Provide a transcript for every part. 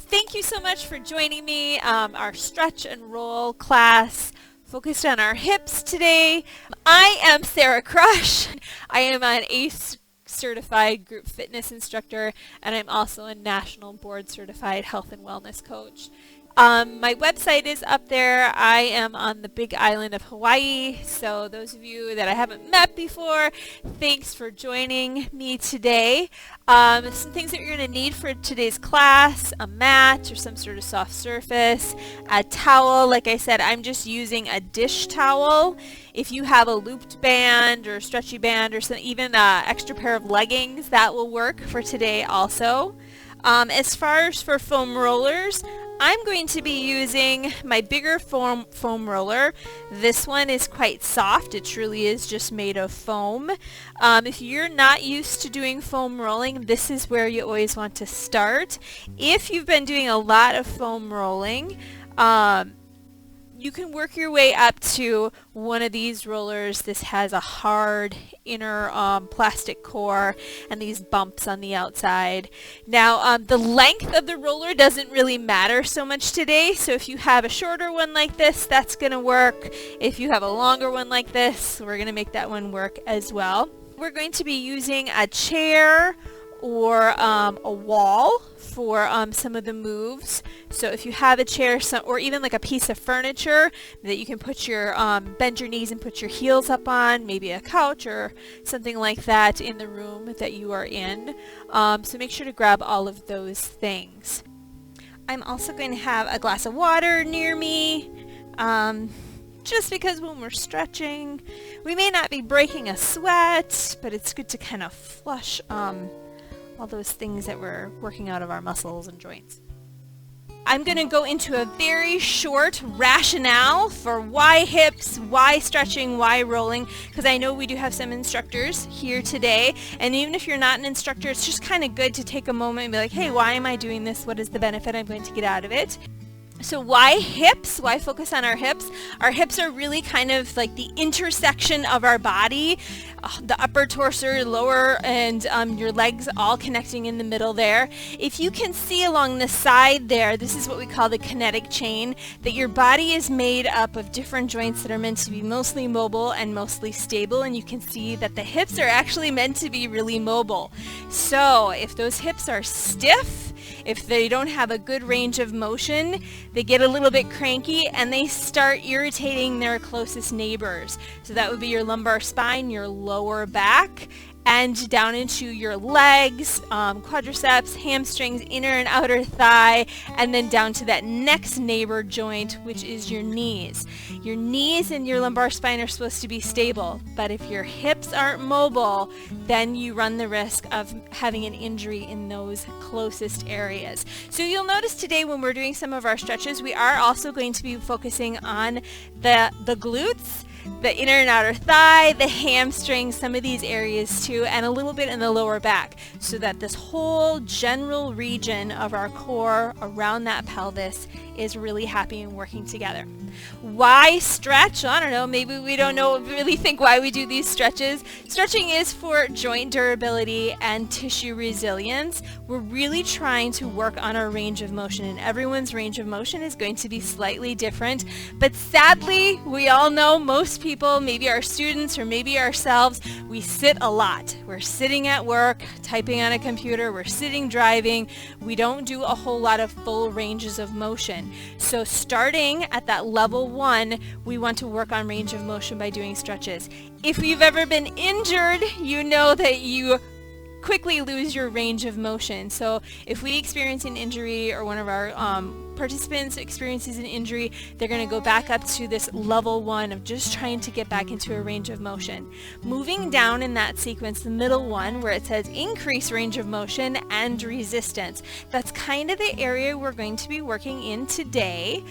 Thank you so much for joining me. Our stretch and roll class focused on our hips today. I am Sarah Crush. I am an ACE certified group fitness instructor, and I'm also a national board certified health and wellness coach. My website is up there. I am on the big island of Hawaii, so those of you that I haven't met before, thanks for joining me today. Some things that you're going to need for today's class: a mat or some sort of soft surface, a towel. Like I said, I'm just using a dish towel. If you have a looped band or stretchy band or even an extra pair of leggings, that will work for today also. As far as for foam rollers, I'm going to be using my bigger foam roller. This one is quite soft. It truly is just made of foam. If you're not used to doing foam rolling, this is where you always want to start. If you've been doing a lot of foam rolling, you can work your way up to one of these rollers. This has a hard inner plastic core and these bumps on the outside. Now, the length of the roller doesn't really matter so much today, so if you have a shorter one like this, that's going to work. If you have a longer one like this, we're going to make that one work as well. We're going to be using a chair or a wall for some of the moves. So if you have a chair or even like a piece of furniture that you can put your bend your knees and put your heels up on, maybe a couch or something like that in the room that you are in. So make sure to grab all of those things. I'm also going to have a glass of water near me, just because when we're stretching, we may not be breaking a sweat, but it's good to kind of flush all those things that we're working out of our muscles and joints. I'm going to go into a very short rationale for why hips, why stretching, why rolling, because I know we do have some instructors here today, and even if you're not an instructor, it's just kind of good to take a moment and be like, hey, why am I doing this? What is the benefit I'm going to get out of it? So why hips? Why focus on our hips? Our hips are really kind of like the intersection of our body, the upper torso, lower, and your legs all connecting in the middle there. If you can see along the side there, this is what we call the kinetic chain, that your body is made up of different joints that are meant to be mostly mobile and mostly stable, and you can see that the hips are actually meant to be really mobile. So if those hips are stiff, if they don't have a good range of motion, they get a little bit cranky and they start irritating their closest neighbors. So that would be your lumbar spine, your lower back, and down into your legs, quadriceps, hamstrings, inner and outer thigh, and then down to that next neighbor joint, which is your knees. Your knees and your lumbar spine are supposed to be stable, but if your hips aren't mobile, then you run the risk of having an injury in those closest areas. So you'll notice today when we're doing some of our stretches, we are also going to be focusing on the glutes, the inner and outer thigh, the hamstrings, some of these areas too, and a little bit in the lower back, so that this whole general region of our core around that pelvis is really happy and working together. Why stretch? I don't know, maybe we don't really think why we do these stretches. Stretching is for joint durability and tissue resilience. We're really trying to work on our range of motion, and everyone's range of motion is going to be slightly different, but sadly, we all know most people, maybe our students or maybe ourselves, we sit a lot. We're sitting at work, typing on a computer, we're sitting driving, we don't do a whole lot of full ranges of motion. So starting at that level 1, we want to work on range of motion by doing stretches. If you've ever been injured, you know that you quickly lose your range of motion. So if we experience an injury or one of our participants experiences an injury, they're going to go back up to this level 1 of just trying to get back into a range of motion. Moving down in that sequence, the middle one where it says increase range of motion and resistance, that's kind of the area we're going to be working in today.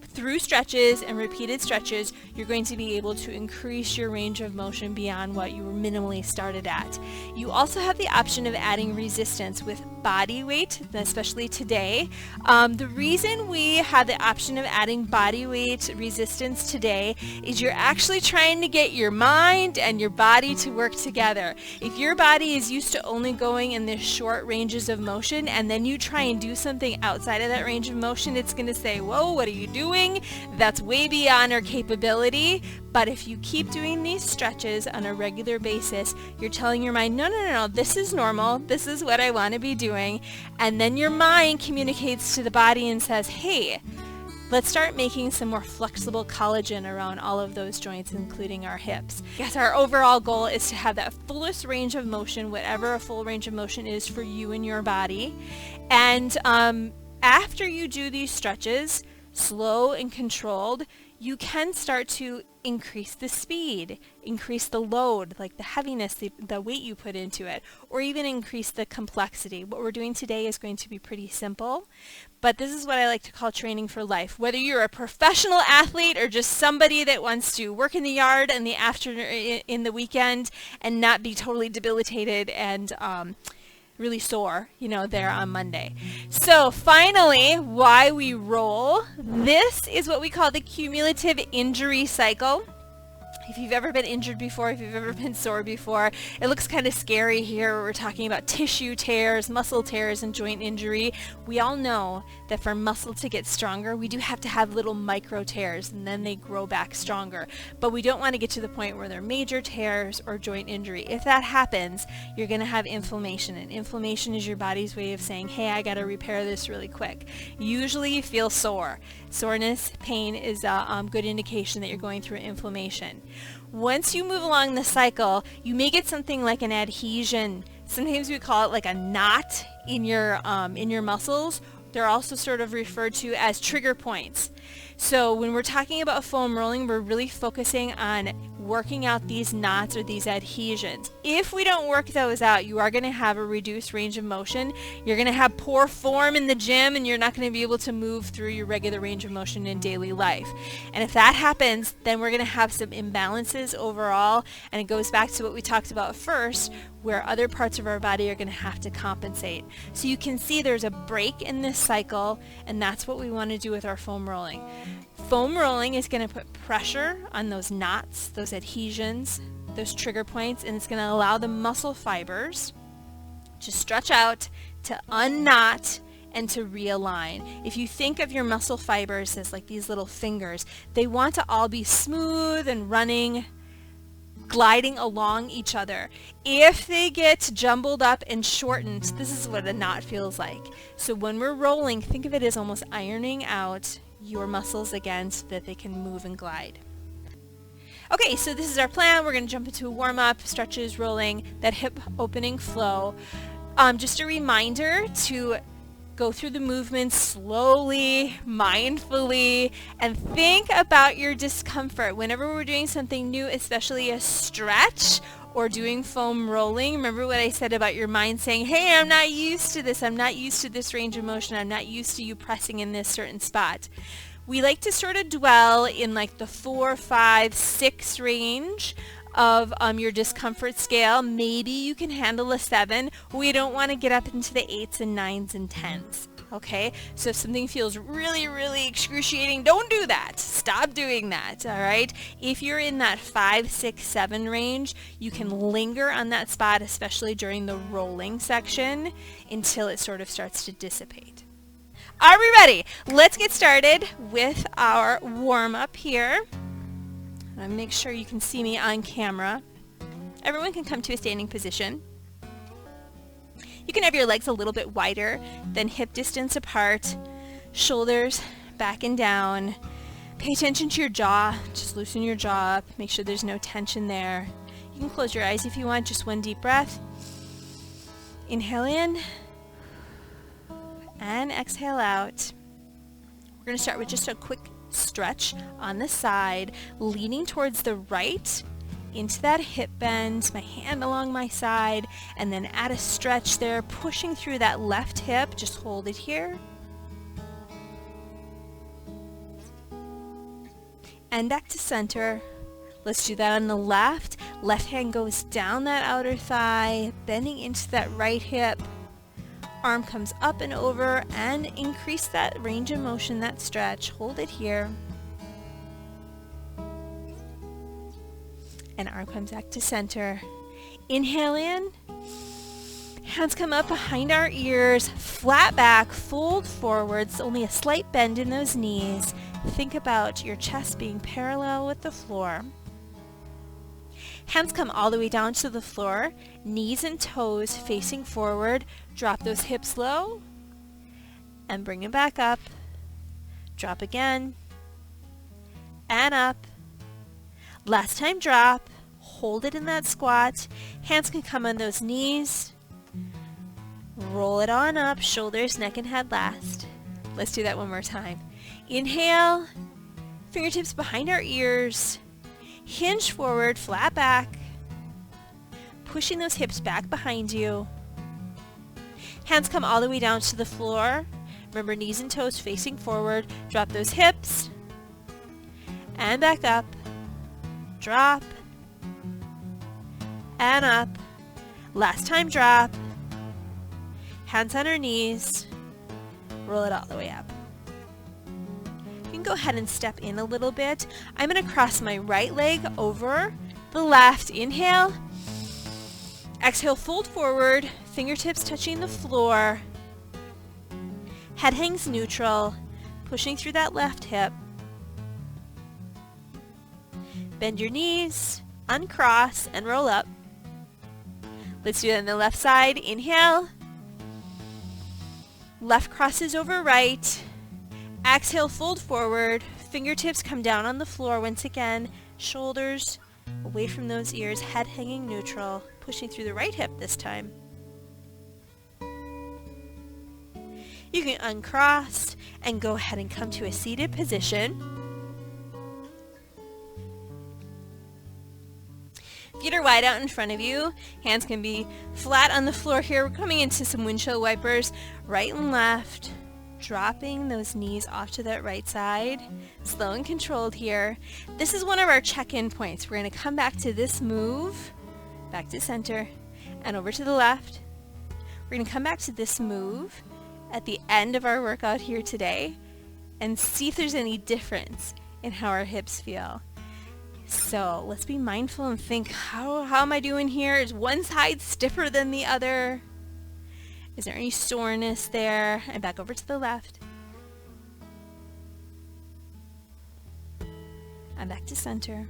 Through stretches and repeated stretches, you're going to be able to increase your range of motion beyond what you were minimally started at. You also have the option of adding resistance with body weight, especially today. The reason we have the option of adding body weight resistance today is you're actually trying to get your mind and your body to work together. If your body is used to only going in the short ranges of motion and then you try and do something outside of that range of motion, it's going to say, whoa, what are you doing? That's way beyond our capability. But if you keep doing these stretches on a regular basis, you're telling your mind, no, this is normal. This is what I want to be doing. And then your mind communicates to the body and says, hey, let's start making some more flexible collagen around all of those joints, including our hips. Yes, our overall goal is to have that fullest range of motion, whatever a full range of motion is for you and your body. And after you do these stretches, slow and controlled, you can start to increase the speed, increase the load, like the heaviness, the weight you put into it, or even increase the complexity. What we're doing today is going to be pretty simple, but this is what I like to call training for life. Whether you're a professional athlete or just somebody that wants to work in the yard in the afternoon, in the weekend, and not be totally debilitated and really sore, there on Monday. So finally, why we roll. This is what we call the cumulative injury cycle. If you've ever been injured before, if you've ever been sore before, it looks kind of scary here where we're talking about tissue tears, muscle tears, and joint injury. We all know that for muscle to get stronger, we do have to have little micro tears, and then they grow back stronger. But we don't want to get to the point where they're major tears or joint injury. If that happens, you're going to have inflammation, and inflammation is your body's way of saying, hey, I got to repair this really quick. Usually you feel sore. Soreness, pain is a good indication that you're going through inflammation. Once you move along the cycle, you may get something like an adhesion. Sometimes we call it like a knot in your muscles. They're also sort of referred to as trigger points. So when we're talking about foam rolling, we're really focusing on working out these knots or these adhesions. If we don't work those out, you are going to have a reduced range of motion. You're going to have poor form in the gym, and you're not going to be able to move through your regular range of motion in daily life. And if that happens, then we're going to have some imbalances overall, and it goes back to what we talked about first, where other parts of our body are going to have to compensate. So you can see there's a break in this cycle, and that's what we want to do with our foam rolling. Foam rolling is going to put pressure on those knots, those adhesions, those trigger points, and it's going to allow the muscle fibers to stretch out, to unknot, and to realign. If you think of your muscle fibers as like these little fingers, they want to all be smooth and running, gliding along each other. If they get jumbled up and shortened, this is what a knot feels like. So when we're rolling, think of it as almost ironing out your muscles again so that they can move and glide. Okay, so this is our plan. We're going to jump into a warm-up, stretches, rolling, that hip opening flow. Just a reminder to go through the movements slowly, mindfully, and think about your discomfort. Whenever we're doing something new, especially a stretch or doing foam rolling, remember what I said about your mind saying, hey, I'm not used to this. I'm not used to this range of motion. I'm not used to you pressing in this certain spot. We like to sort of dwell in like the 4, 5, 6 range of your discomfort scale. Maybe you can handle a 7. We don't want to get up into the 8s and 9s and 10s. Okay, so if something feels really, really excruciating, don't do that. Stop doing that, all right? If you're in that 5, 6, 7 range, you can linger on that spot, especially during the rolling section, until it sort of starts to dissipate. Are we ready? Let's get started with our warm-up here. I'm gonna make sure you can see me on camera. Everyone can come to a standing position. You can have your legs a little bit wider than hip distance apart, shoulders back and down. Pay attention to your jaw. Just loosen your jaw up. Make sure there's no tension there. You can close your eyes if you want. Just one deep breath. Inhale in and exhale out. We're going to start with just a quick stretch on the side, leaning towards the right into that hip bend, my hand along my side, and then add a stretch there, pushing through that left hip. Just hold it here. And back to center. Let's do that on the left. Left hand goes down that outer thigh, bending into that right hip. Arm comes up and over, and increase that range of motion, that stretch. Hold it here. And arm comes back to center. Inhale in. Hands come up behind our ears, flat back, fold forwards, only a slight bend in those knees. Think about your chest being parallel with the floor. Hands come all the way down to the floor, knees and toes facing forward. Drop those hips low and bring them back up. Drop again and up. Last time drop. Hold it in that squat. Hands can come on those knees. Roll it on up, shoulders, neck, and head last. Let's do that one more time. Inhale, fingertips behind our ears. Hinge forward, flat back. Pushing those hips back behind you. Hands come all the way down to the floor. Remember, knees and toes facing forward. Drop those hips. And back up. Drop. And up. Last time drop. Hands on our knees. Roll it all the way up. You can go ahead and step in a little bit. I'm going to cross my right leg over the left. Inhale. Exhale, fold forward. Fingertips touching the floor. Head hangs neutral. Pushing through that left hip. Bend your knees. Uncross and roll up. Let's do that on the left side. Inhale. Left crosses over right. Exhale, fold forward. Fingertips come down on the floor once again. Shoulders away from those ears. Head hanging neutral. Pushing through the right hip this time. You can uncross and go ahead and come to a seated position. Feet are wide out in front of you. Hands can be flat on the floor here. We're coming into some windshield wipers, right and left. Dropping those knees off to that right side. Slow and controlled here. This is one of our check-in points. We're going to come back to this move, back to center, and over to the left. We're going to come back to this move at the end of our workout here today and see if there's any difference in how our hips feel. So let's be mindful and think, how am I doing here? Is one side stiffer than the other? Is there any soreness there? And back over to the left. And back to center.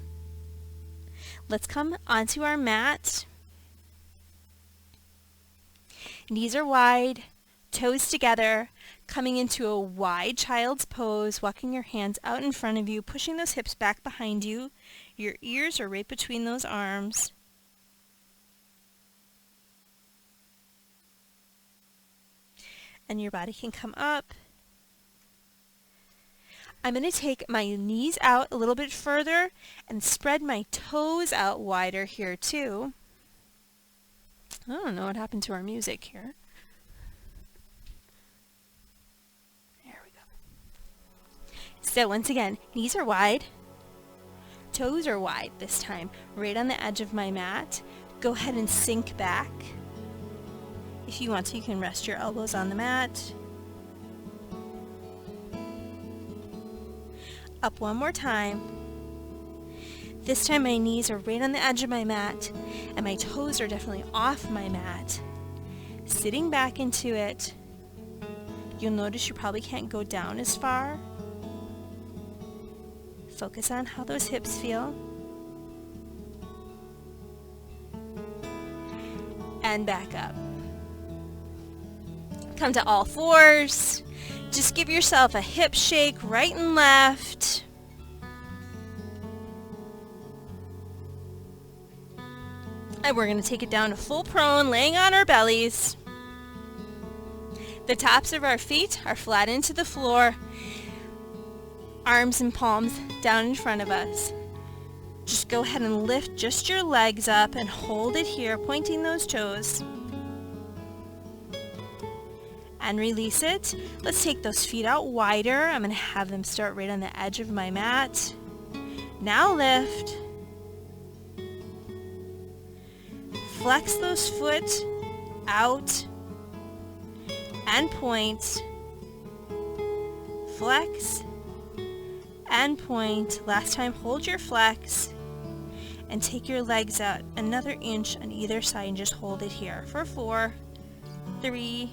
Let's come onto our mat. Knees are wide, toes together, coming into a wide child's pose, walking your hands out in front of you, pushing those hips back behind you. Your ears are right between those arms. And your body can come up. I'm going to take my knees out a little bit further and spread my toes out wider here too. I don't know what happened to our music here. There we go. So once again, knees are wide. Toes are wide this time, right on the edge of my mat. Go ahead and sink back. If you want to, you can rest your elbows on the mat. Up one more time. This time my knees are right on the edge of my mat, and my toes are definitely off my mat. Sitting back into it, you'll notice you probably can't go down as far. Focus on how those hips feel. And back up. Come to all fours. Just give yourself a hip shake right and left. And we're going to take it down to full prone, laying on our bellies. The tops of our feet are flat into the floor. Arms and palms down in front of us. Just go ahead and lift just your legs up and hold it here, pointing those toes. And release it. Let's take those feet out wider. I'm going to have them start right on the edge of my mat. Now lift. Flex those foot out. and point, flex, and point. Last time, hold your flex, and take your legs out another inch on either side and just hold it here for 4, 3,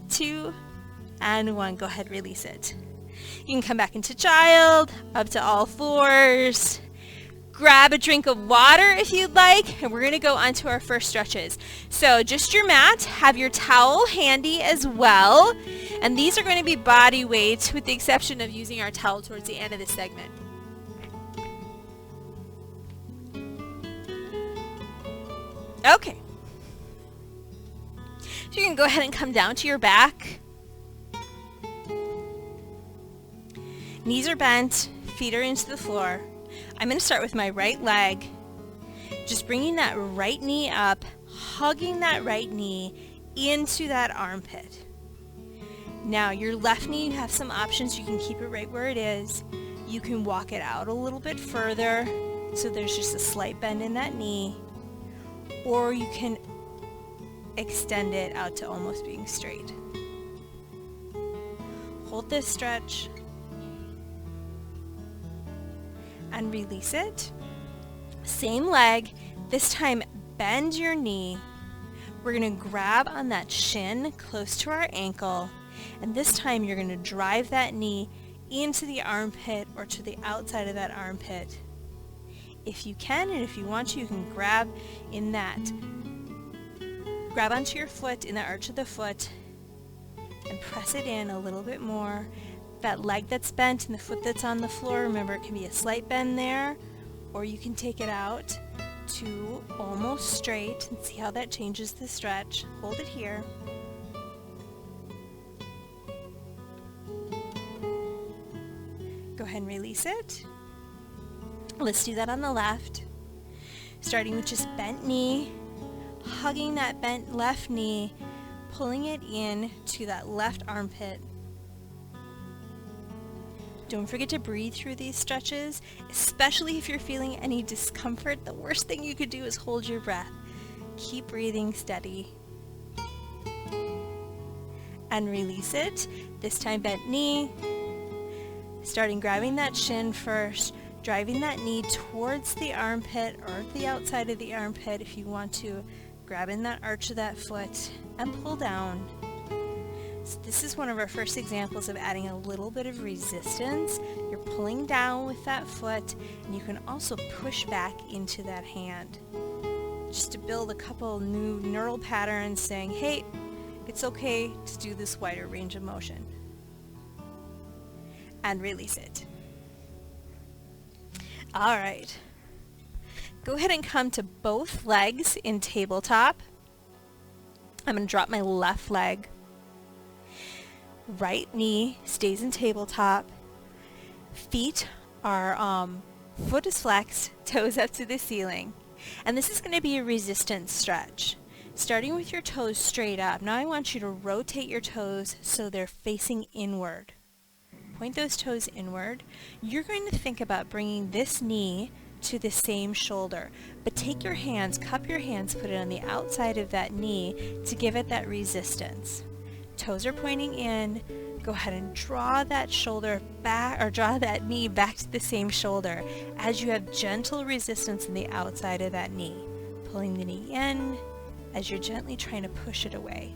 2, and 1. Go ahead, release it. You can come back into child, up to all fours. Grab a drink of water if you'd like, and we're going to go on to our first stretches. So just your mat, have your towel handy as well, and these are going to be body weights with the exception of using our towel towards the end of the segment. Okay. So you can go ahead and come down to your back. Knees are bent, feet are into the floor. I'm going to start with my right leg, just bringing that right knee up, hugging that right knee into that armpit. Now your left knee, you have some options. You can keep it right where it is. You can walk it out a little bit further, so there's just a slight bend in that knee, or you can extend it out to almost being straight. Hold this stretch and release it. Same leg, this time bend your knee. We're going to grab on that shin close to our ankle, and this time you're going to drive that knee into the armpit or to the outside of that armpit. If you can, and if you want to, you can grab onto your foot in the arch of the foot and press it in a little bit more. That leg that's bent and the foot that's on the floor, remember it can be a slight bend there, or you can take it out to almost straight and see how that changes the stretch. Hold it here. Go ahead and release it. Let's do that on the left. Starting with just bent knee, hugging that bent left knee, pulling it in to that left armpit. Don't forget to breathe through these stretches, especially if you're feeling any discomfort. The worst thing you could do is hold your breath. Keep breathing steady. And release it. This time bent knee. Starting grabbing that shin first, driving that knee towards the armpit or the outside of the armpit if you want to. Grab in that arch of that foot and pull down. So this is one of our first examples of adding a little bit of resistance. You're pulling down with that foot, and you can also push back into that hand. Just to build a couple new neural patterns saying, hey, it's okay to do this wider range of motion. And release it. All right. Go ahead and come to both legs in tabletop. I'm going to drop my left leg. Right knee stays in tabletop. Feet are, foot is flexed, toes up to the ceiling. And this is going to be a resistance stretch. Starting with your toes straight up. Now I want you to rotate your toes so they're facing inward. Point those toes inward. You're going to think about bringing this knee to the same shoulder, but take your hands, cup your hands, put it on the outside of that knee to give it that resistance. Toes are pointing in. Go ahead and draw that shoulder back, or draw that knee back to the same shoulder as you have gentle resistance on the outside of that knee. Pulling the knee in as you're gently trying to push it away.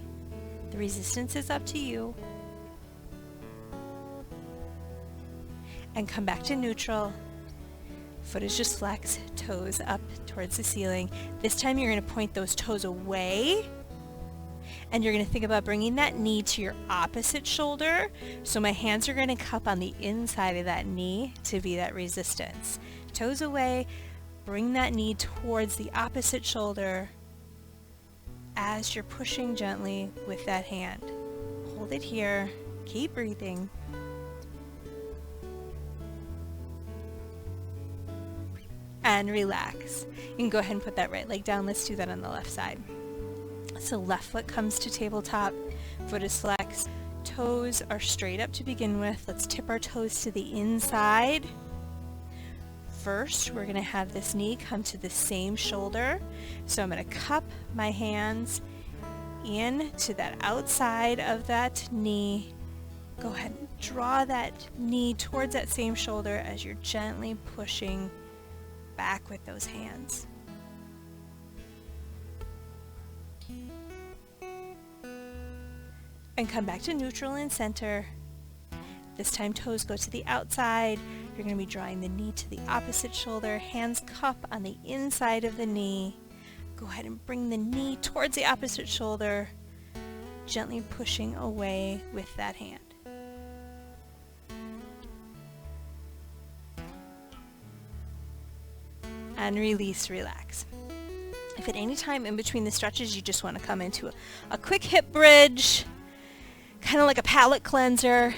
The resistance is up to you. And come back to neutral. Foot is just flexed, toes up towards the ceiling. This time you're going to point those toes away, and you're going to think about bringing that knee to your opposite shoulder. So my hands are going to cup on the inside of that knee to be that resistance. Toes away, bring that knee towards the opposite shoulder as you're pushing gently with that hand. Hold it here, keep breathing. And relax. You can go ahead and put that right leg down. Let's do that on the left side. So left foot comes to tabletop, foot is flexed, toes are straight up to begin with. Let's tip our toes to the inside. First, we're going to have this knee come to the same shoulder. So I'm going to cup my hands, in to that outside of that knee. Go ahead and draw that knee towards that same shoulder as you're gently pushing back with those hands. And come back to neutral and center. This time toes go to the outside. You're going to be drawing the knee to the opposite shoulder, hands cup on the inside of the knee. Go ahead and bring the knee towards the opposite shoulder, gently pushing away with that hand. And release, relax. If at any time in between the stretches you just want to come into a quick hip bridge, kind of like a palate cleanser,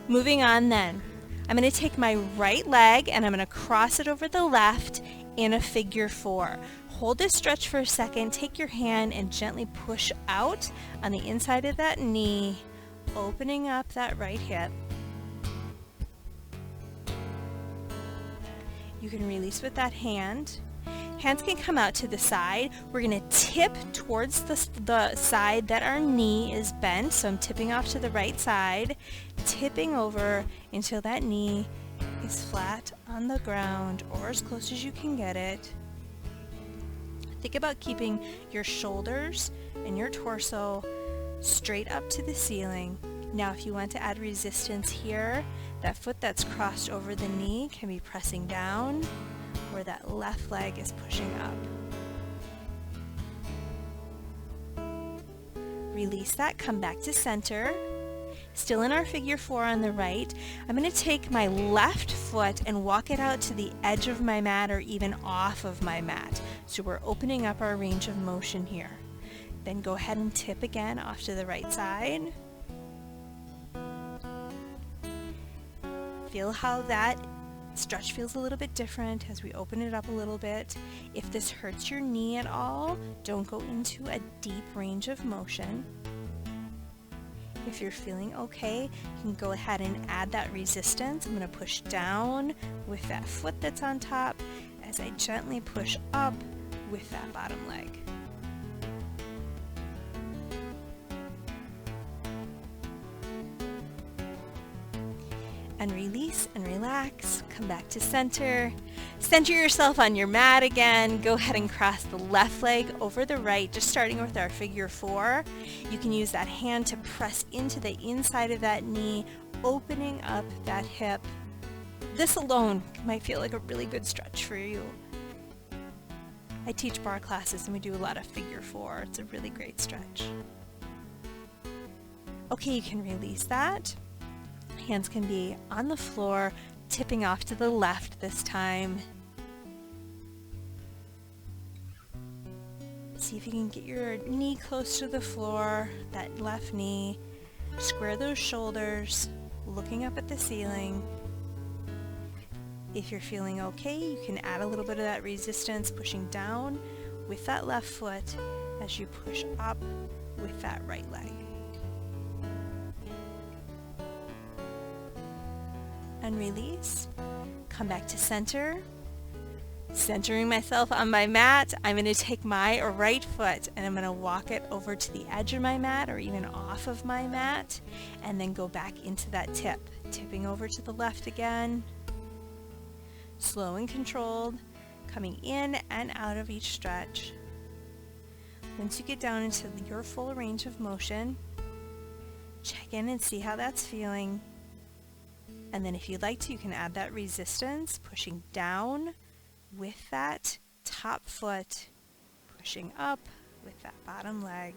moving on then. I'm going to take my right leg and I'm going to cross it over the left in a figure 4. Hold this stretch for a second, take your hand and gently push out on the inside of that knee, opening up that right hip. You can release with that hand. Hands can come out to the side. We're going to tip towards the side that our knee is bent. So I'm tipping off to the right side, tipping over until that knee is flat on the ground or as close as you can get it. Think about keeping your shoulders and your torso straight up to the ceiling. Now if you want to add resistance here, that foot that's crossed over the knee can be pressing down where that left leg is pushing up. Release that, come back to center. Still in our figure 4 on the right, I'm going to take my left foot and walk it out to the edge of my mat or even off of my mat. So we're opening up our range of motion here. Then go ahead and tip again off to the right side. Feel how that stretch feels a little bit different as we open it up a little bit. If this hurts your knee at all, don't go into a deep range of motion. If you're feeling okay, you can go ahead and add that resistance. I'm going to push down with that foot that's on top as I gently push up with that bottom leg. And release and relax. Come back to center. Center yourself on your mat again. Go ahead and cross the left leg over the right, just starting with our figure 4. You can use that hand to press into the inside of that knee, opening up that hip. This alone might feel like a really good stretch for you. I teach bar classes and we do a lot of figure 4. It's a really great stretch. Okay, you can release that. Hands can be on the floor, tipping off to the left this time. See if you can get your knee close to the floor, that left knee. Square those shoulders, looking up at the ceiling. If you're feeling okay, you can add a little bit of that resistance, pushing down with that left foot as you push up with that right leg. And release. Come back to center. Centering myself on my mat, I'm going to take my right foot and I'm going to walk it over to the edge of my mat or even off of my mat and then go back into that tip. Tipping over to the left again. Slow and controlled, coming in and out of each stretch. Once you get down into your full range of motion, check in and see how that's feeling. And then if you'd like to, you can add that resistance, pushing down with that top foot, pushing up with that bottom leg.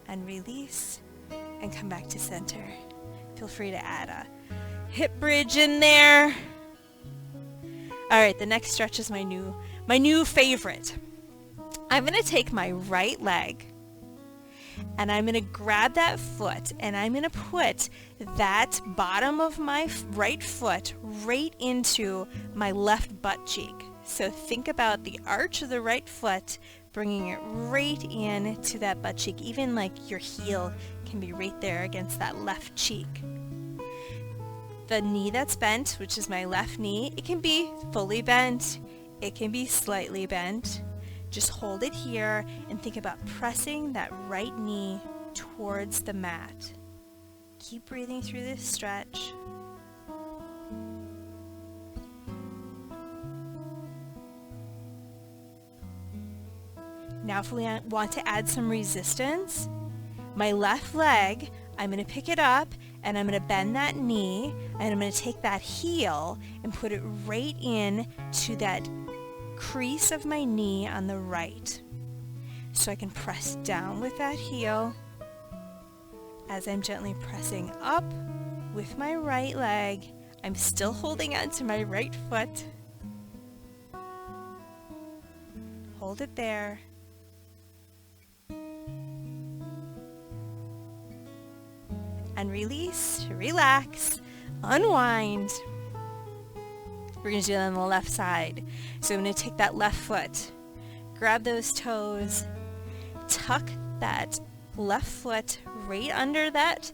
And release and come back to center. Feel free to add a hip bridge in there. All right, the next stretch is my new favorite. I'm going to take my right leg and I'm going to grab that foot and I'm going to put that bottom of my right foot right into my left butt cheek. So think about the arch of the right foot, bringing it right in to that butt cheek, even like your heel can be right there against that left cheek. The knee that's bent, which is my left knee, it can be fully bent. It can be slightly bent. Just hold it here and think about pressing that right knee towards the mat. Keep breathing through this stretch. Now if we want to add some resistance, my left leg, I'm going to pick it up and I'm going to bend that knee and I'm going to take that heel and put it right in to that crease of my knee on the right. So I can press down with that heel as I'm gently pressing up with my right leg. I'm still holding on to my right foot. Hold it there. And release, relax, unwind. We're going to do that on the left side. So I'm going to take that left foot, grab those toes, tuck that left foot right under that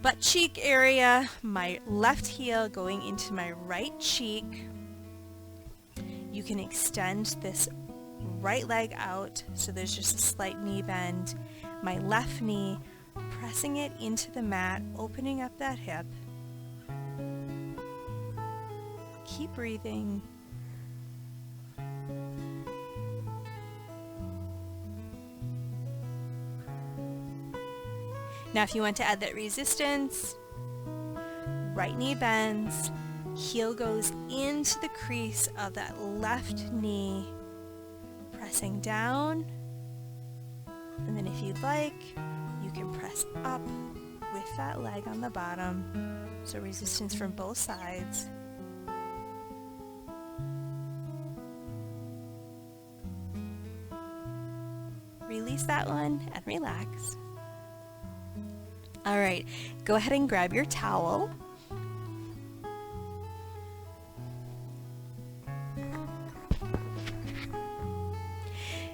butt cheek area, my left heel going into my right cheek. You can extend this right leg out so there's just a slight knee bend. My left knee, pressing it into the mat, opening up that hip. Keep breathing. Now if you want to add that resistance, right knee bends, heel goes into the crease of that left knee, pressing down, and then if you'd like, you can press up with that leg on the bottom, so resistance from both sides. Release that one and relax. All right, go ahead and grab your towel.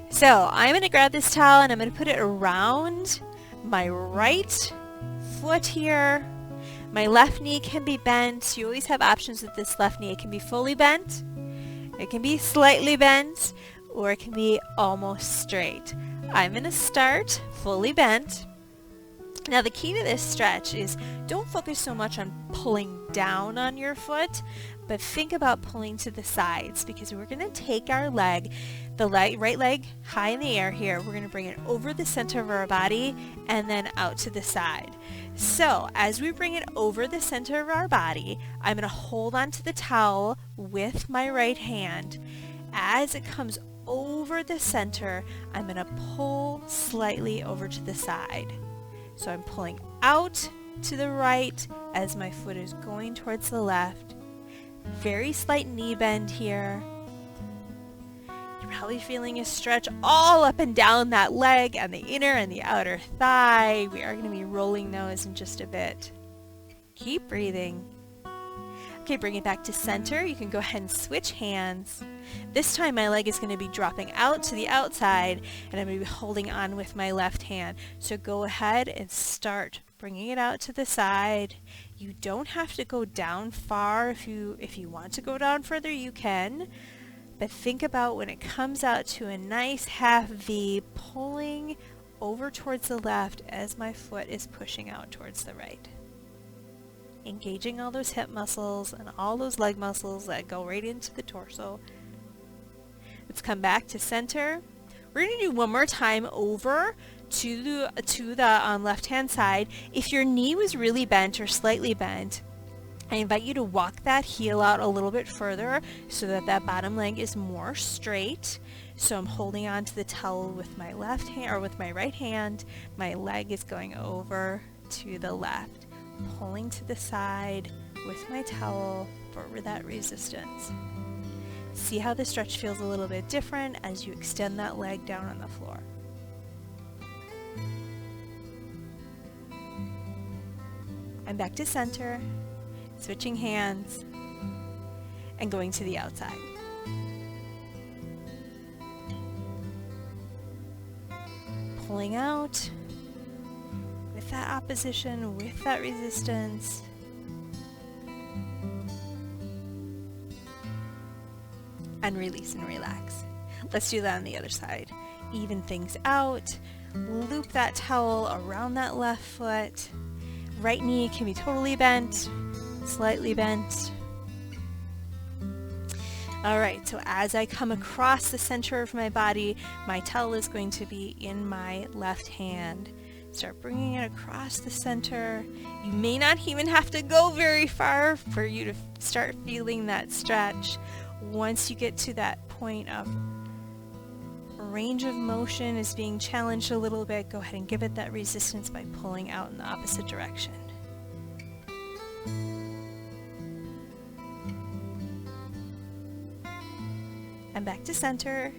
So I'm going to grab this towel and I'm going to put it around my right foot here. My left knee can be bent. You always have options with this left knee. It can be fully bent, it can be slightly bent, or it can be almost straight. I'm going to start fully bent. Now the key to this stretch is don't focus so much on pulling down on your foot, but think about pulling to the sides, because we're going to take our leg, right leg high in the air here. We're going to bring it over the center of our body and then out to the side. So as we bring it over the center of our body, I'm going to hold onto the towel with my right hand. As it comes over the center, I'm going to pull slightly over to the side. So I'm pulling out to the right as my foot is going towards the left. Very slight knee bend here. You're probably feeling a stretch all up and down that leg and the inner and the outer thigh. We are going to be rolling those in just a bit. Keep breathing. Okay, bring it back to center. You can go ahead and switch hands. This time my leg is going to be dropping out to the outside and I'm going to be holding on with my left hand. So go ahead and start bringing it out to the side. You don't have to go down far. If you want to go down further, you can. But think about when it comes out to a nice half V, pulling over towards the left as my foot is pushing out towards the right. Engaging all those hip muscles and all those leg muscles that go right into the torso. Let's come back to center. We're going to do one more time over to the left-hand side. If your knee was really bent or slightly bent, I invite you to walk that heel out a little bit further so that that bottom leg is more straight. So I'm holding on to the towel with my left hand or with my right hand. My leg is going over to the left, pulling to the side with my towel for that resistance. See how the stretch feels a little bit different as you extend that leg down on the floor. I'm back to center, switching hands, and going to the outside. Pulling out with that opposition, with that resistance. and release and relax. Let's do that on the other side. Even things out. Loop that towel around that left foot. Right knee can be totally bent, slightly bent. Alright, so as I come across the center of my body, my towel is going to be in my left hand. Start bringing it across the center. You may not even have to go very far for you to start feeling that stretch. Once you get to that point of range of motion is being challenged a little bit, go ahead and give it that resistance by pulling out in the opposite direction. And back to center.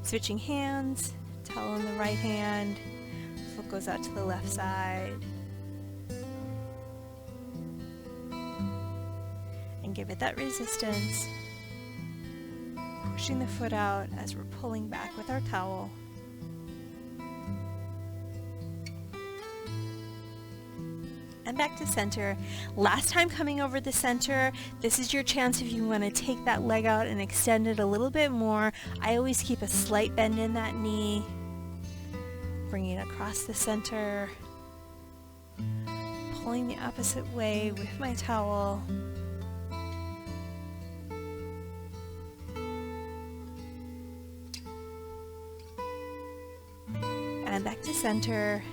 Switching hands, towel in the right hand, foot goes out to the left side. And give it that resistance. Pushing the foot out as we're pulling back with our towel. And back to center. Last time coming over the center, this is your chance if you want to take that leg out and extend it a little bit more. I always keep a slight bend in that knee. Bringing it across the center. Pulling the opposite way with my towel. And back to center,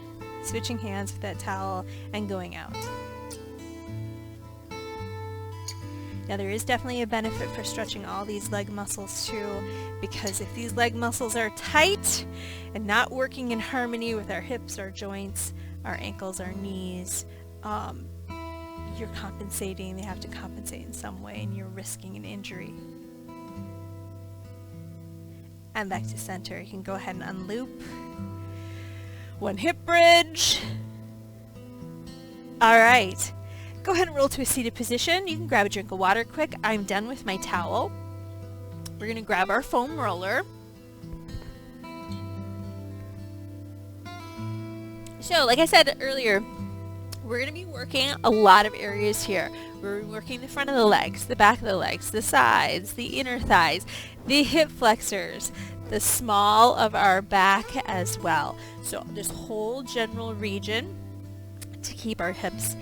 switching hands with that towel and going out. Now there is definitely a benefit for stretching all these leg muscles too, because if these leg muscles are tight and not working in harmony with our hips, our joints, our ankles, our knees, you're compensating, they have to compensate in some way, and you're risking an injury. And back to center, you can go ahead and unloop. One hip bridge. All right. Go ahead and roll to a seated position. You can grab a drink of water quick. I'm done with my towel. We're going to grab our foam roller. So, like I said earlier, we're going to be working a lot of areas here. We're working the front of the legs, the back of the legs, the sides, the inner thighs, the hip flexors, the small of our back as well. So this whole general region to keep our hips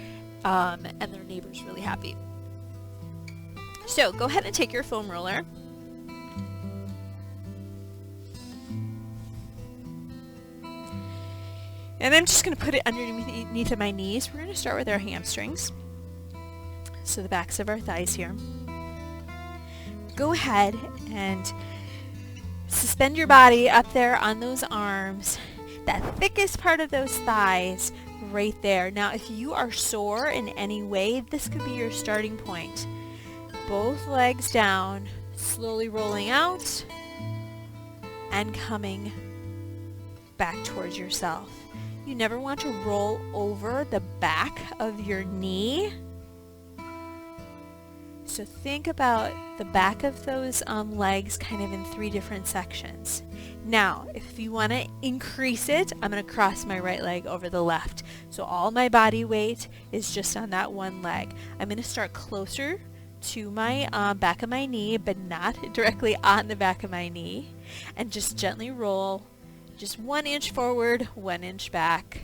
and their neighbors really happy. So go ahead and take your foam roller. And I'm just going to put it underneath of my knees. We're going to start with our hamstrings. So the backs of our thighs here. Go ahead and suspend your body up there on those arms, that thickest part of those thighs right there. Now if you are sore in any way, this could be your starting point. Both legs down, slowly rolling out and coming back towards yourself. You never want to roll over the back of your knee. So think about the back of those legs kind of in 3 different sections. Now, if you want to increase it, I'm going to cross my right leg over the left. So all my body weight is just on that one leg. I'm going to start closer to my back of my knee, but not directly on the back of my knee. And just gently roll, just 1 inch forward, 1 inch back.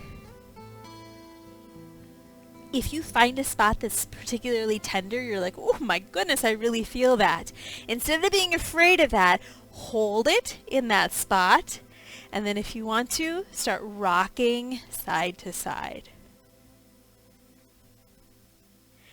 If you find a spot that's particularly tender, you're like, oh my goodness, I really feel that. Instead of being afraid of that, hold it in that spot. And then if you want to, start rocking side to side.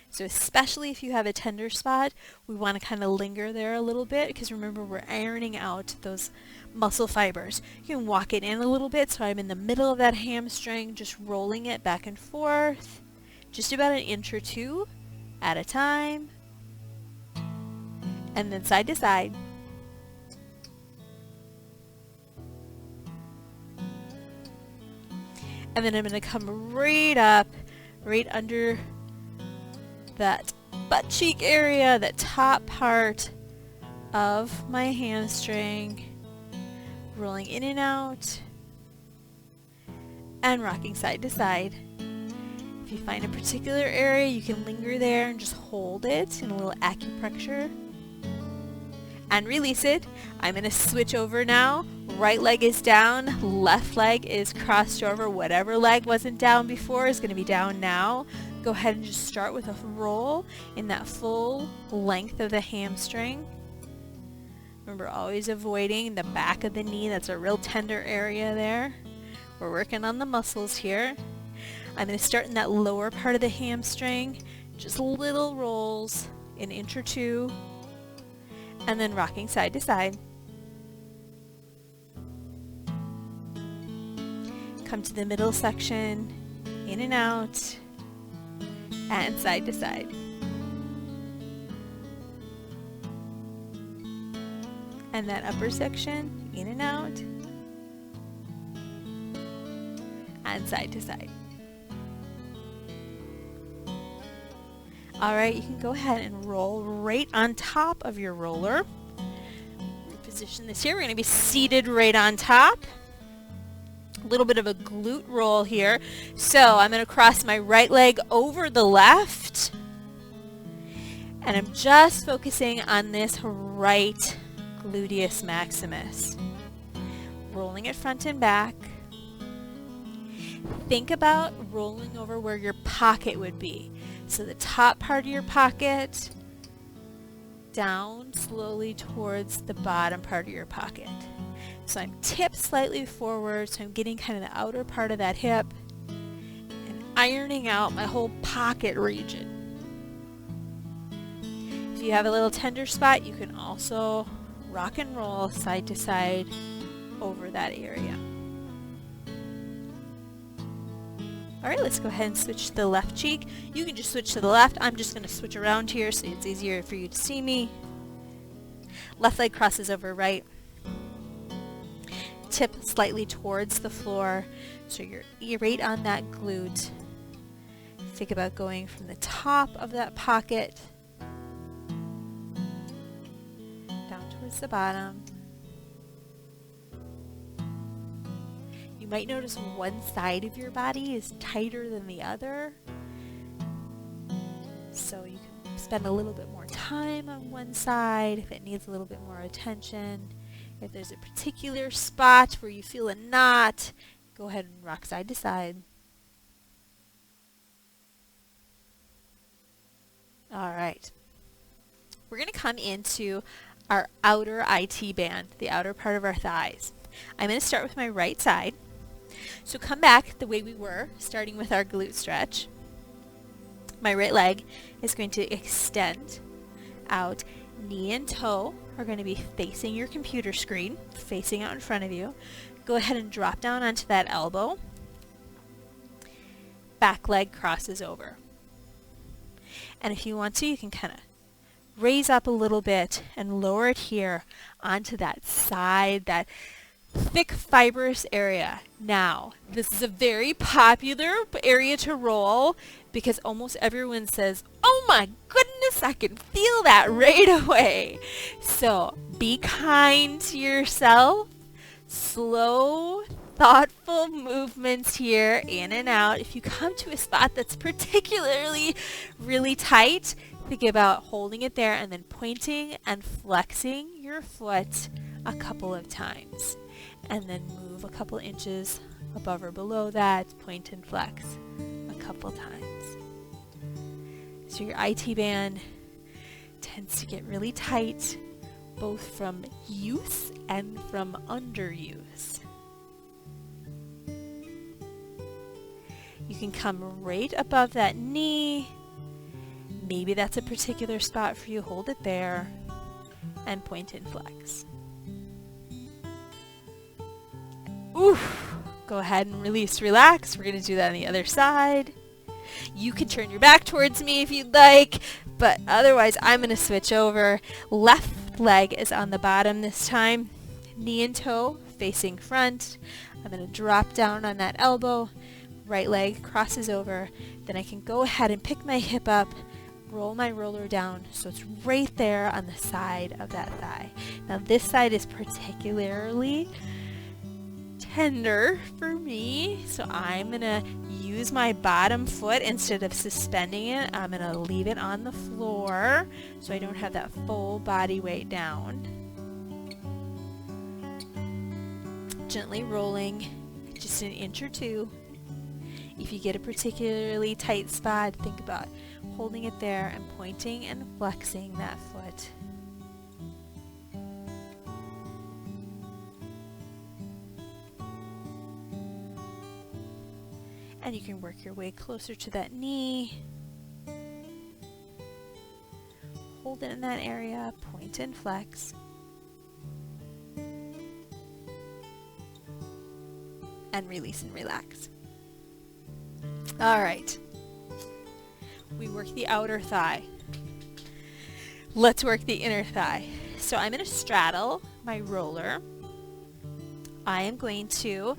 So especially if you have a tender spot, we want to kind of linger there a little bit, because remember, we're ironing out those muscle fibers. You can walk it in a little bit, so I'm in the middle of that hamstring, just rolling it back and forth. Just about 1 inch or 2 at a time. And then side to side. And then I'm going to come right up, right under that butt cheek area, that top part of my hamstring. Rolling in and out. And rocking side to side. If you find a particular area, you can linger there and just hold it in a little acupressure. and release it. I'm going to switch over now. Right leg is down, left leg is crossed over. Whatever leg wasn't down before is going to be down now. Go ahead and just start with a roll in that full length of the hamstring. Remember, always avoiding the back of the knee. That's a real tender area there. We're working on the muscles here. I'm going to start in that lower part of the hamstring, just little rolls, an inch or two, and then rocking side to side. Come to the middle section, in and out, and side to side. And that upper section, in and out, and side to side. Alright, you can go ahead and roll right on top of your roller. Reposition this here. We're going to be seated right on top. A little bit of a glute roll here. So I'm going to cross my right leg over the left. And I'm just focusing on this right gluteus maximus. Rolling it front and back. Think about rolling over where your pocket would be. So the top part of your pocket, down slowly towards the bottom part of your pocket. So I'm tipped slightly forward, so I'm getting kind of the outer part of that hip and ironing out my whole pocket region. If you have a little tender spot, you can also rock and roll side to side over that area. Alright, let's go ahead and switch to the left cheek. You can just switch to the left. I'm just going to switch around here so it's easier for you to see me. Left leg crosses over right. Tip slightly towards the floor so you're right on that glute. Think about going from the top of that pocket down towards the bottom. You might notice one side of your body is tighter than the other. So you can spend a little bit more time on one side if it needs a little bit more attention. If there's a particular spot where you feel a knot, go ahead and rock side to side. Alright. We're going to come into our outer IT band, the outer part of our thighs. I'm going to start with my right side. So come back the way we were, starting with our glute stretch. My right leg is going to extend out. Knee and toe are going to be facing your computer screen, facing out in front of you. Go ahead and drop down onto that elbow. Back leg crosses over. And if you want to, you can kind of raise up a little bit and lower it here onto that side, that thick fibrous area. Now, this is a very popular area to roll because almost everyone says, oh my goodness, I can feel that right away. So be kind to yourself. Slow, thoughtful movements here, in and out. If you come to a spot that's particularly really tight, think about holding it there and then pointing and flexing your foot a couple of times. And then move a couple inches above or below that, point and flex a couple times. So your IT band tends to get really tight, both from use and from underuse. You can come right above that knee. Maybe that's a particular spot for you. Hold it there and point and flex. Oof. Go ahead and release, relax. We're going to do that on the other side. You can turn your back towards me if you'd like, but otherwise I'm going to switch over. Left leg is on the bottom this time. Knee and toe facing front. I'm going to drop down on that elbow. Right leg crosses over. Then I can go ahead and pick my hip up, roll my roller down so it's right there on the side of that thigh. Now this side is particularly tender for me, so I'm gonna use my bottom foot instead of suspending it. I'm gonna leave it on the floor so I don't have that full body weight down. gently rolling just an inch or two. If you get a particularly tight spot, think about holding it there and pointing and flexing that foot. And you can work your way closer to that knee. Hold it in that area, point and flex. And release and relax. All right. We work the outer thigh. Let's work the inner thigh. So I'm going to straddle my roller. I am going to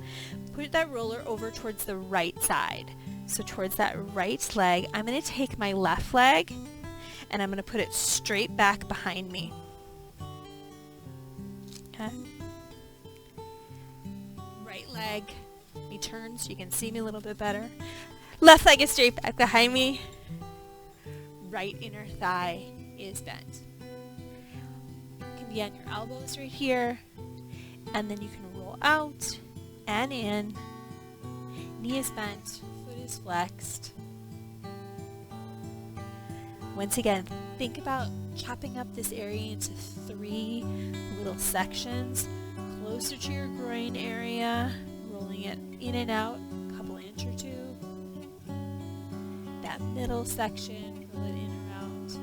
put that roller over towards the right side. So towards that right leg, I'm going to take my left leg and I'm going to put it straight back behind me. Okay. Right leg, let me turn so you can see me a little bit better. Left leg is straight back behind me. Right inner thigh is bent. You can be on your elbows right here. And then you can roll out and in. Knee is bent, foot is flexed. Once again, think about chopping up this area into 3 little sections. Closer to your groin area, rolling it in and out, a couple inch or 2. That middle section, roll it in or out.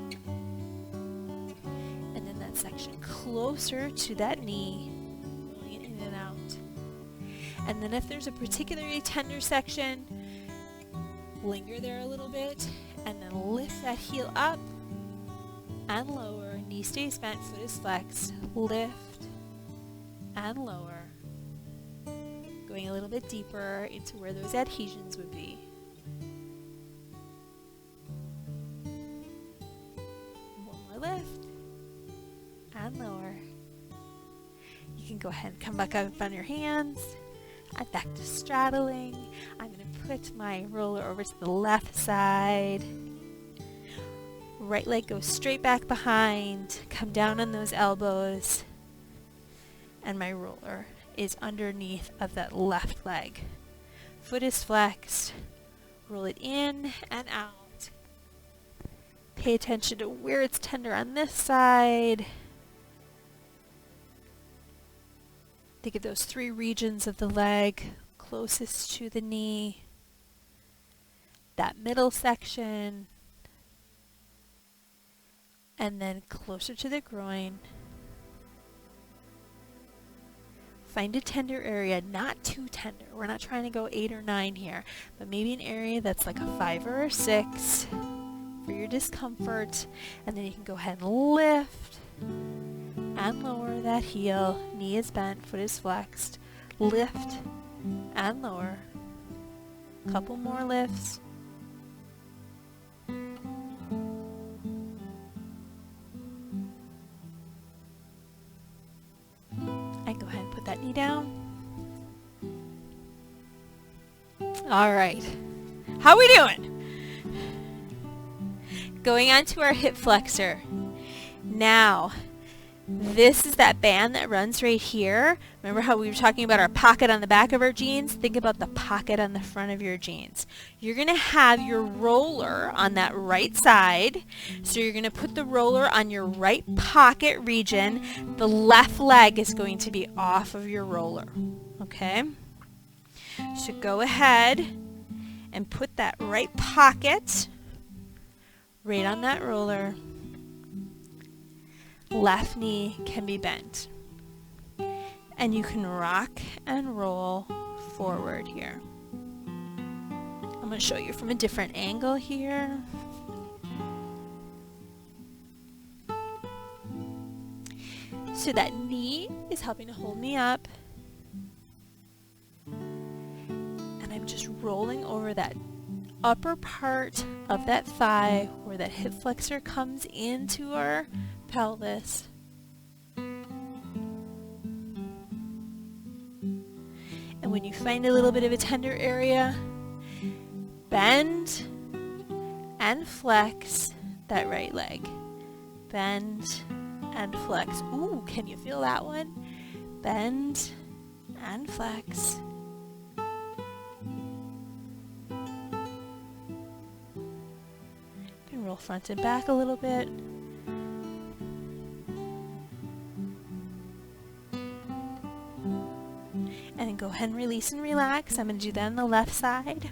And then that section closer to that knee, rolling it in and out. And then if there's a particularly tender section, linger there a little bit, and then lift that heel up and lower. Knee stays bent, foot is flexed. Lift and lower. Going a little bit deeper into where those adhesions would be. One more lift and lower. You can go ahead and come back up on your hands. I'm back to straddling. I'm going to put my roller over to the left side. Right leg goes straight back behind. Come down on those elbows. And my roller is underneath of that left leg. Foot is flexed. Roll it in and out. Pay attention to where it's tender on this side. Think of those 3 regions of the leg closest to the knee. That middle section. And then closer to the groin. Find a tender area, not too tender. We're not trying to go 8 or 9 here, but maybe an area that's like a 5 or a 6 for your discomfort. And then you can go ahead and lift and lower that heel. Knee is bent, foot is flexed. Lift and lower. Couple more lifts. And go ahead and put that knee down. All right. How we doing? Going on to our hip flexor. Now, this is that band that runs right here. Remember how we were talking about our pocket on the back of our jeans? Think about the pocket on the front of your jeans. You're going to have your roller on that right side. So you're going to put the roller on your right pocket region. The left leg is going to be off of your roller. Okay? So go ahead and put that right pocket right on that roller. Left knee can be bent. And you can rock and roll forward here. I'm going to show you from a different angle here. So that knee is helping to hold me up. And I'm just rolling over that upper part of that thigh where that hip flexor comes into our pelvis. And when you find a little bit of a tender area, bend and flex that right leg. Bend and flex. Ooh, can you feel that one? Bend and flex. And roll front and back a little bit. And then go ahead and release and relax. I'm going to do that on the left side.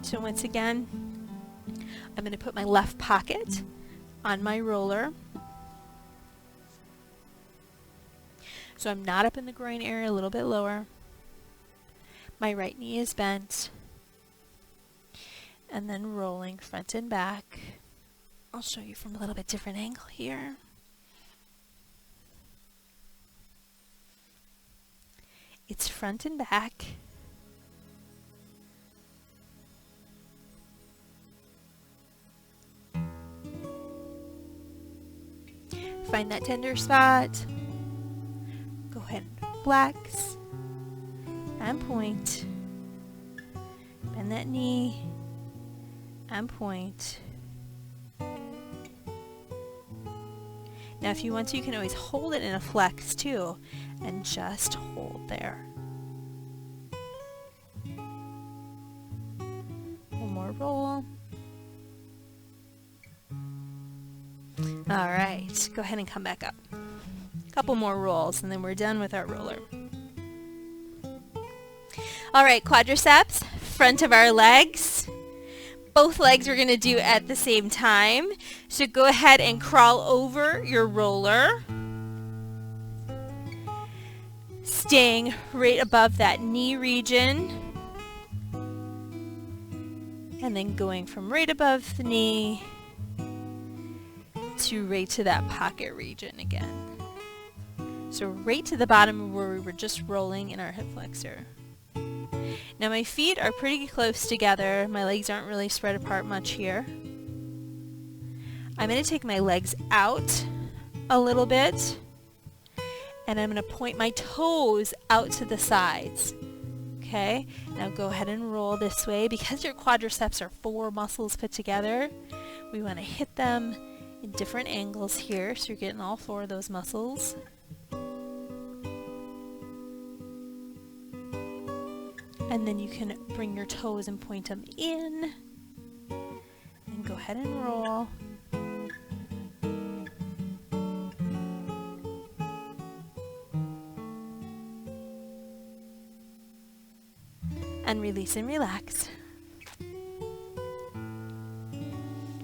So once again, I'm going to put my left pocket on my roller. So I'm not up in the groin area, a little bit lower. My right knee is bent. And then rolling front and back. I'll show you from a little bit different angle here. It's front and back. Find that tender spot. Go ahead and flex and point. Bend that knee and point. Now if you want to, you can always hold it in a flex too, and just hold there. One more roll. All right, go ahead and come back up. A couple more rolls and then we're done with our roller. All right, quadriceps, front of our legs. Both legs we're going to do at the same time. So go ahead and crawl over your roller. Staying right above that knee region. And then going from right above the knee to right to that pocket region again. So right to the bottom where we were just rolling in our hip flexor. Now my feet are pretty close together. My legs aren't really spread apart much here. I'm going to take my legs out a little bit and I'm going to point my toes out to the sides. Okay, now go ahead and roll this way. Because your quadriceps are 4 muscles put together, we want to hit them in different angles here so you're getting all 4 of those muscles. And then you can bring your toes and point them in. And go ahead and roll. And release and relax.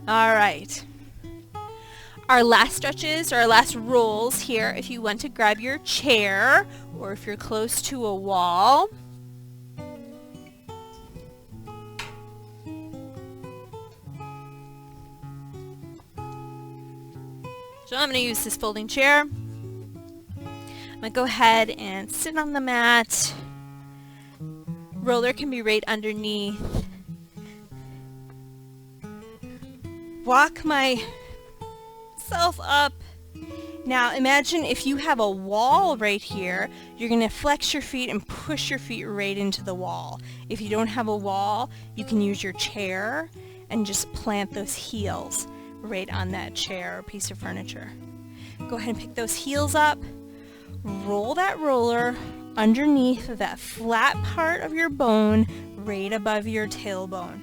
All right. Our last stretches, or our last rolls here, if you want to grab your chair or if you're close to a wall. So I'm going to use this folding chair. I'm going to go ahead and sit on the mat. Roller can be right underneath. Walk myself up. Now imagine if you have a wall right here, you're going to flex your feet and push your feet right into the wall. If you don't have a wall, you can use your chair and just plant those heels right on that chair or piece of furniture. Go ahead and pick those heels up. Roll that roller underneath that flat part of your bone right above your tailbone.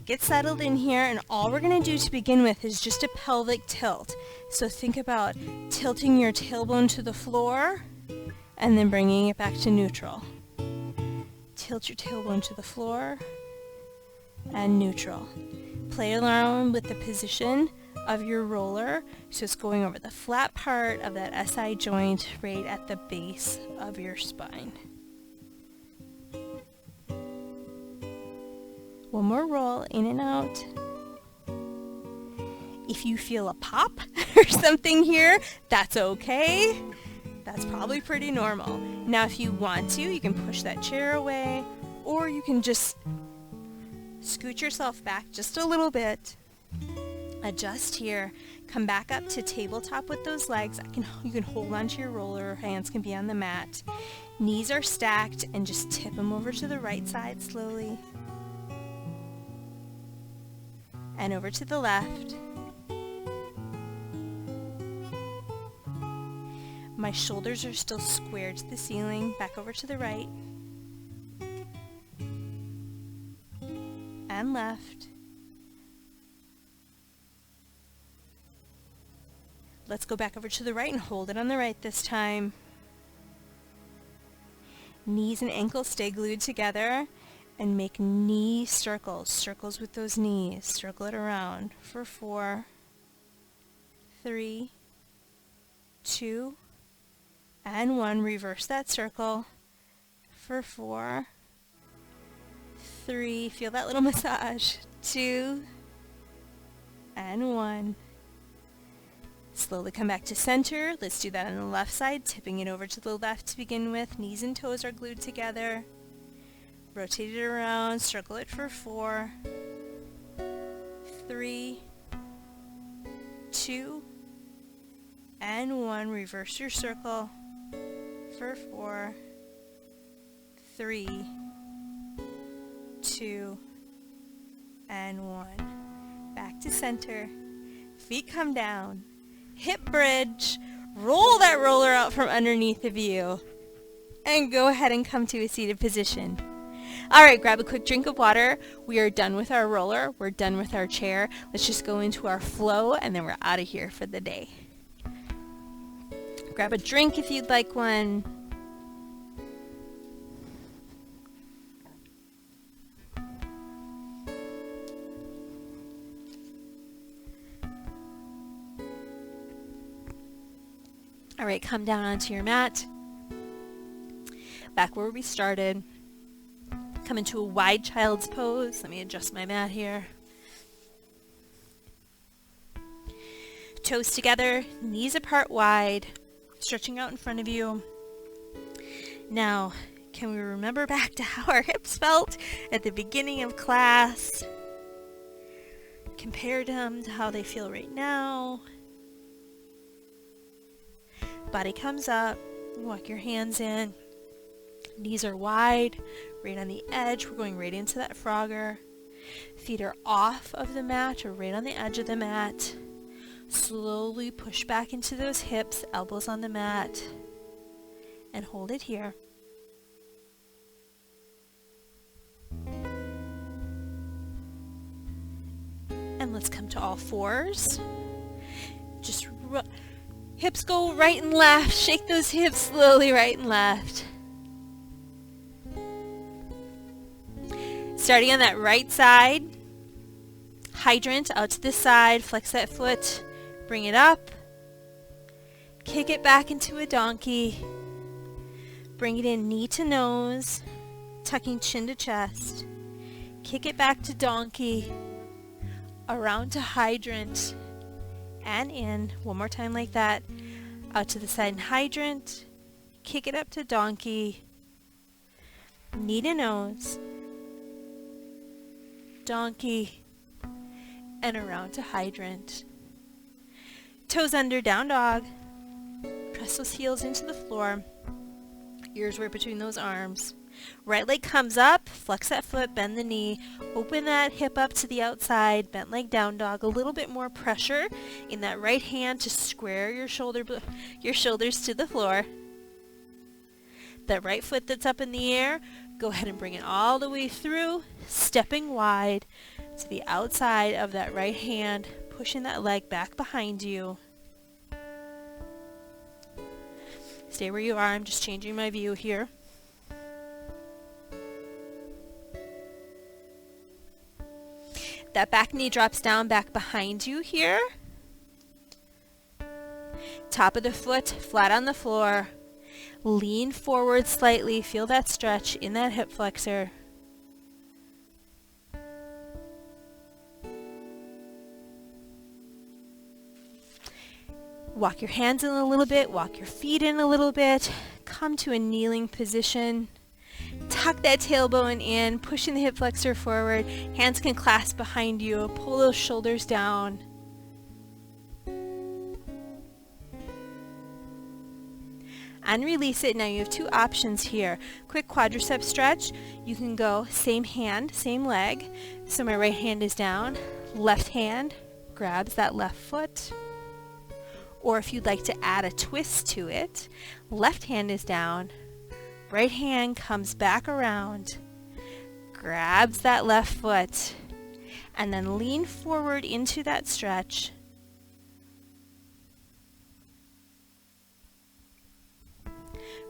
Get settled in here, and all we're going to do to begin with is just a pelvic tilt. So think about tilting your tailbone to the floor and then bringing it back to neutral. Tilt your tailbone to the floor and neutral. Play around with the position of your roller so it's going over the flat part of that SI joint right at the base of your spine. One more roll, in and out. If you feel a pop or something here, that's okay. That's probably pretty normal. Now if you want to, you can push that chair away, or you can just scoot yourself back just a little bit. Adjust here. Come back up to tabletop with those legs. You can hold onto your roller. Hands can be on the mat. Knees are stacked, and just tip them over to the right side slowly. And over to the left. My shoulders are still squared to the ceiling. Back over to the right. And left. Let's go back over to the right and hold it on the right this time. Knees and ankles stay glued together and make knee circles. Circles with those knees. Circle it around for 4, 3, 2, and 1. Reverse that circle for 4, 3. Feel that little massage. 2, and 1. Slowly come back to center. Let's do that on the left side, tipping it over to the left to begin with. Knees and toes are glued together. Rotate it around, circle it for 4, 3, 2, and 1. Reverse your circle for 4, 3, 2, and 1. Back to center. Feet come down. Hip bridge. Roll that roller out from underneath of you. And go ahead and come to a seated position. Alright, grab a quick drink of water. We are done with our roller. We're done with our chair. Let's just go into our flow and then we're out of here for the day. Grab a drink if you'd like one. Alright, come down onto your mat. Back where we started. Come into a wide child's pose. Let me adjust my mat here. Toes together, knees apart wide, stretching out in front of you. Now, can we remember back to how our hips felt at the beginning of class? Compare them to how they feel right now. Body comes up, walk your hands in. Knees are wide, right on the edge. We're going right into that Frogger. Feet are off of the mat or right on the edge of the mat. Slowly push back into those hips, elbows on the mat, and hold it here. And let's come to all fours. Just hips go right and left. Shake those hips slowly right and left. Starting on that right side, hydrant out to the side, flex that foot, bring it up, kick it back into a donkey, bring it in knee to nose, tucking chin to chest, kick it back to donkey, around to hydrant, and in, one more time like that, out to the side and hydrant, kick it up to donkey, knee to nose, donkey, and around to hydrant. Toes under, down dog. Press those heels into the floor. Ears right between those arms. Right leg comes up, flex that foot, bend the knee, open that hip up to the outside, bent leg down dog. A little bit more pressure in that right hand to square your shoulders to the floor. That right foot that's up in the air, go ahead and bring it all the way through, stepping wide to the outside of that right hand, pushing that leg back behind you. Stay where you are. I'm just changing my view here. That back knee drops down back behind you here. Top of the foot flat on the floor. Lean forward slightly. Feel that stretch in that hip flexor. Walk your hands in a little bit. Walk your feet in a little bit. Come to a kneeling position. Tuck that tailbone in, pushing the hip flexor forward. Hands can clasp behind you. Pull those shoulders down. And release it. Now you have two options here. Quick quadricep stretch. You can go same hand, same leg. So my right hand is down. Left hand grabs that left foot. Or if you'd like to add a twist to it, left hand is down, right hand comes back around, grabs that left foot, and then lean forward into that stretch.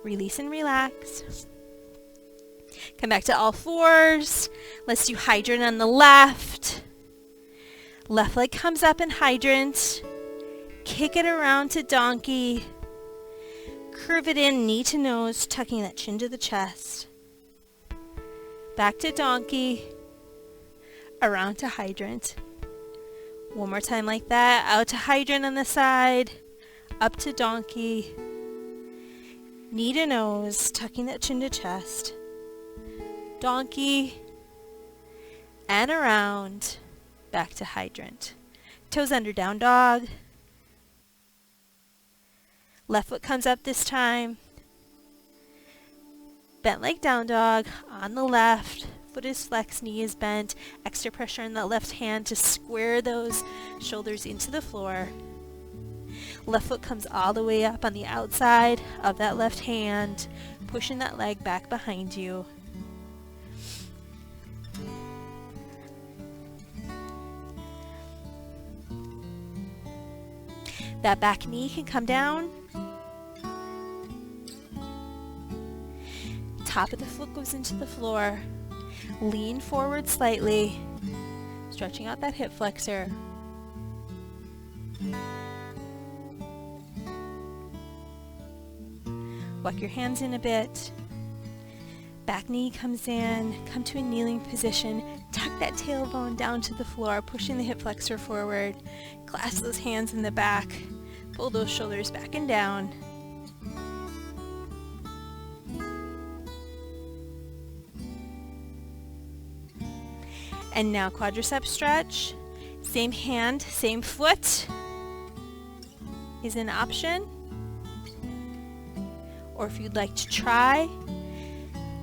Release and relax. Come back to all fours. Let's do hydrant on the left. Left leg comes up in hydrant. Kick it around to donkey. Curve it in, knee to nose, tucking that chin to the chest. Back to donkey. Around to hydrant. One more time like that. Out to hydrant on the side. Up to donkey. Knee to nose, tucking that chin to chest. Donkey. And around. Back to hydrant. Toes under, down dog. Left foot comes up this time. Bent leg down dog on the left. Foot is flexed, knee is bent. Extra pressure in that left hand to square those shoulders into the floor. Left foot comes all the way up on the outside of that left hand, pushing that leg back behind you. That back knee can come down. Top of the foot goes into the floor. Lean forward slightly, stretching out that hip flexor. Walk your hands in a bit. Back knee comes in, come to a kneeling position, tuck that tailbone down to the floor, pushing the hip flexor forward, clasp those hands in the back, pull those shoulders back and down. And now quadricep stretch. Same hand, same foot is an option. Or if you'd like to try,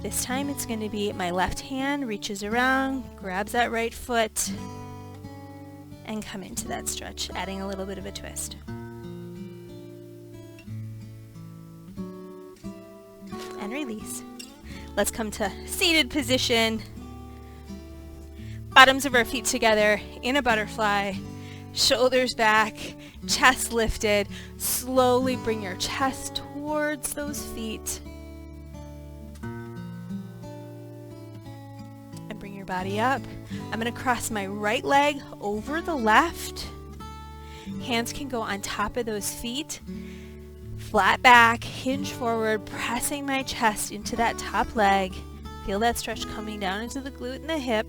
this time it's going to be my left hand reaches around, grabs that right foot, and come into that stretch, adding a little bit of a twist. And release. Let's come to seated position. Bottoms of our feet together in a butterfly. Shoulders back, chest lifted. Slowly bring your chest towards those feet. And bring your body up. I'm going to cross my right leg over the left. Hands can go on top of those feet. Flat back, hinge forward, pressing my chest into that top leg. Feel that stretch coming down into the glute and the hip.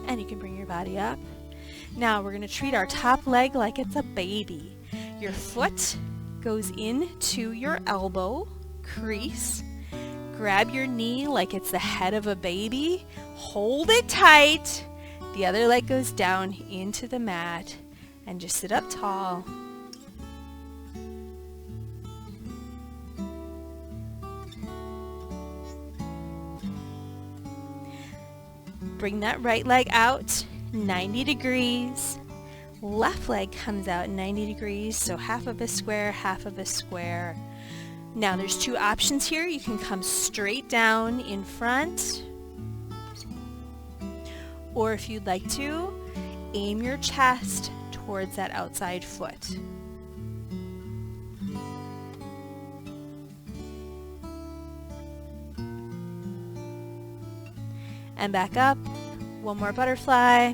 And you can bring your body up. Now we're going to treat our top leg like it's a baby. Your foot goes into your elbow crease. Grab your knee like it's the head of a baby. Hold it tight. The other leg goes down into the mat. And just sit up tall. Bring that right leg out 90 degrees. Left leg comes out 90 degrees, so half of a square, half of a square. Now there's two options here. You can come straight down in front, or if you'd like to, aim your chest towards that outside foot. And back up. One more butterfly.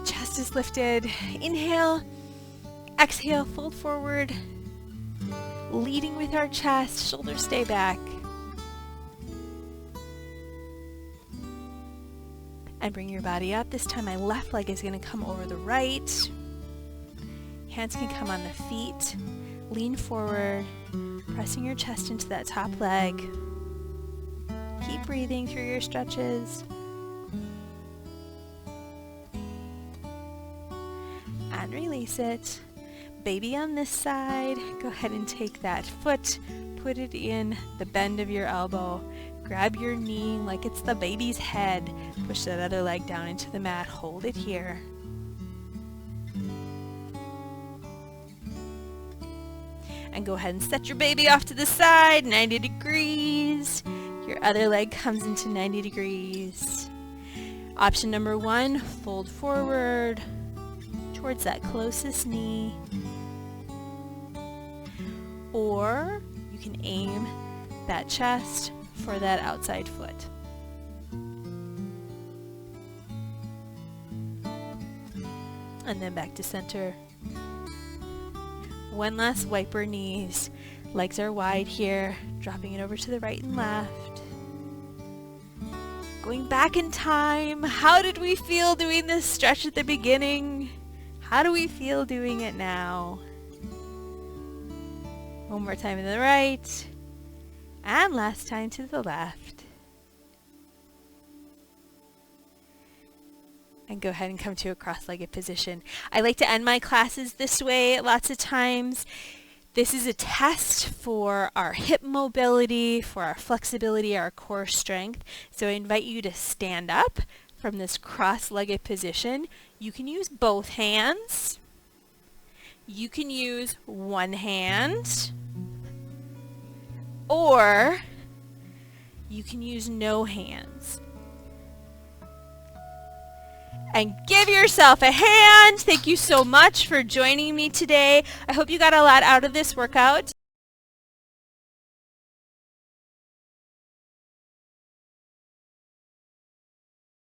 Chest is lifted. Inhale. Exhale, fold forward. Leading with our chest. Shoulders stay back. And bring your body up. This time my left leg is going to come over the right. Hands can come on the feet. Lean forward, pressing your chest into that top leg. Keep breathing through your stretches. And release it. Baby on this side. Go ahead and take that foot, put it in the bend of your elbow. Grab your knee like it's the baby's head. Push that other leg down into the mat. Hold it here. And go ahead and set your baby off to the side, 90 degrees. Your other leg comes into 90 degrees. Option number 1, fold forward towards that closest knee. Or you can aim that chest for that outside foot. And then back to center. One last wiper knees. Legs are wide here, dropping it over to the right and left. Going back in time, how did we feel doing this stretch at the beginning? How do we feel doing it now? One more time to the right, and last time to the left. And go ahead and come to a cross-legged position. I like to end my classes this way lots of times. This is a test for our hip mobility, for our flexibility, our core strength. So I invite you to stand up from this cross-legged position. You can use both hands. You can use one hand. Or you can use no hands. And give yourself a hand. Thank you so much for joining me today. I hope you got a lot out of this workout.